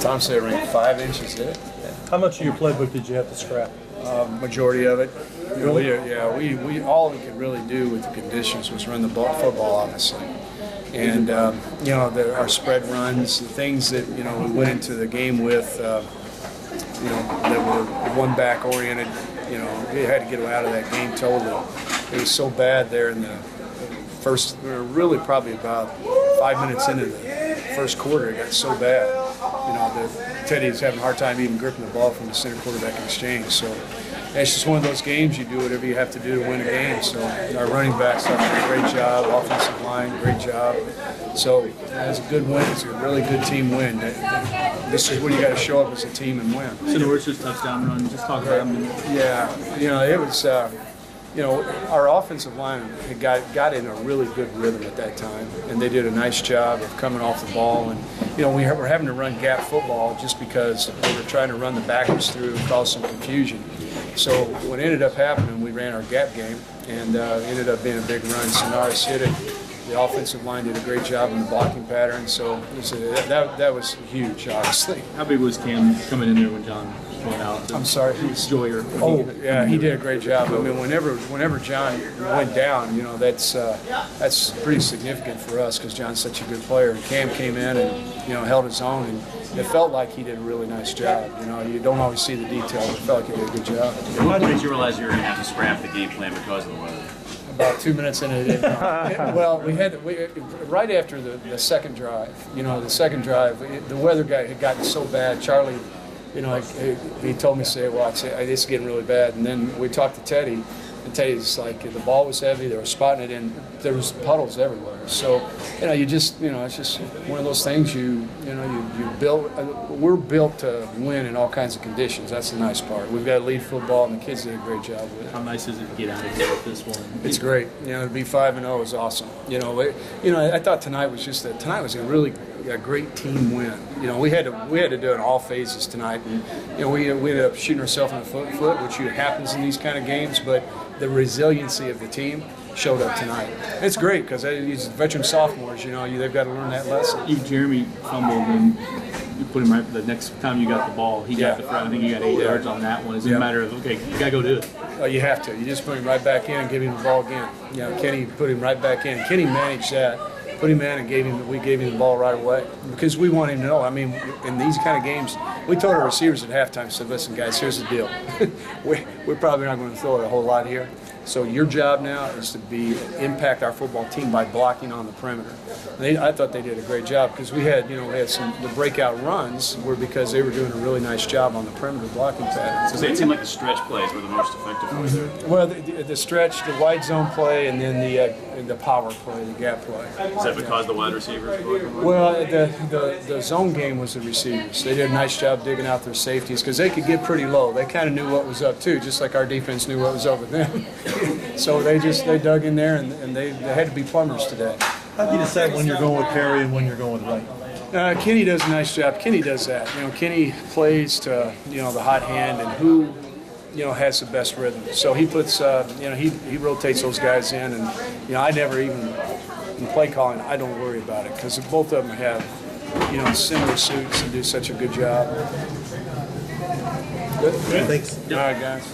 Tom said ranked 5 inches in it. How much of your playbook did you have to scrap? Majority of it. We all we could really do with the conditions was run the football, obviously. And our spread runs, the things that we went into the game with, that were one back oriented. We had to get out of that game totally. It was so bad there in the first. We were really probably about 5 minutes into the first quarter. It got so bad. Teddy was having a hard time even gripping the ball from the center quarterback exchange. So it's just one of those games. You do whatever you have to do to win a game. So our running backs did a great job. Offensive line, great job. So it was a good win. It's a really good team win. This is when you got to show up as a team and win. So the worst touchdown run. Just talk about them. Yeah, it was. Our offensive line had got in a really good rhythm at that time, and they did a nice job of coming off the ball. And we were having to run gap football just because we were trying to run the backers through and cause some confusion. So what ended up happening, we ran our gap game, and ended up being a big run. Sonaris hit it. The offensive line did a great job in the blocking pattern. So that was huge, obviously. How big was Cam coming in there when John went out? I'm sorry. Joyer. Yeah, he did a great job. I mean, whenever John went down, that's pretty significant for us because John's such a good player. And Cam came in and held his own, and it felt like he did a really nice job. You don't always see the detail, but it felt like he did a good job. What did you realize you were going to have to scrap the game plan because of the weather? About 2 minutes into it. Well, we right after the second drive. The second drive, the weather had gotten so bad. Charlie, he told me, well, it's getting really bad. And then we talked to Teddy, and Teddy's like, the ball was heavy. They were spotting it in. There was puddles everywhere. So, it's just one of those things. You built. We're built to win in all kinds of conditions. That's the nice part. We've got lead football, and the kids did a great job with it. How nice is it to get out of here with this one? It's great. To be 5-0 is awesome. I thought tonight was a great team win. We had to do it in all phases tonight, and we ended up shooting ourselves in the foot, which happens in these kind of games. But the resiliency of the team showed up tonight. It's great because these veteran sophomores, they've got to learn that lesson. Jeremy fumbled and you put him right the next time you got the ball. He got the front. I think you got 8 yards on that one. It's a matter of, okay, you got to go do it. You have to. You just put him right back in and give him the ball again. Kenny put him right back in. Kenny managed that. Put him in and we gave him the ball right away because we want him to know. I mean, in these kind of games, we told our receivers at halftime, said, listen, guys, here's the deal. We're probably not going to throw it a whole lot here. So your job now is to impact our football team by blocking on the perimeter. I thought they did a great job because we had the breakout runs were because they were doing a really nice job on the perimeter blocking pattern. So it seemed like the stretch plays were the most effective for you. Well, the stretch, the wide zone play, and then the power play, the gap play. Is that because the wide receivers were? Well, the zone game was the receivers. They did a nice job digging out their safeties because they could get pretty low. They kind of knew what was up too, just like our defense knew what was up with them. So they dug in there, and they had to be plumbers today. How do you decide when you're going with Perry and when you're going with Wright? Kenny does a nice job. Kenny does that. Kenny plays to the hot hand and who has the best rhythm. So he puts he rotates those guys in, and I never even in play calling I don't worry about it because both of them have similar suits and do such a good job. Thanks. All right, guys.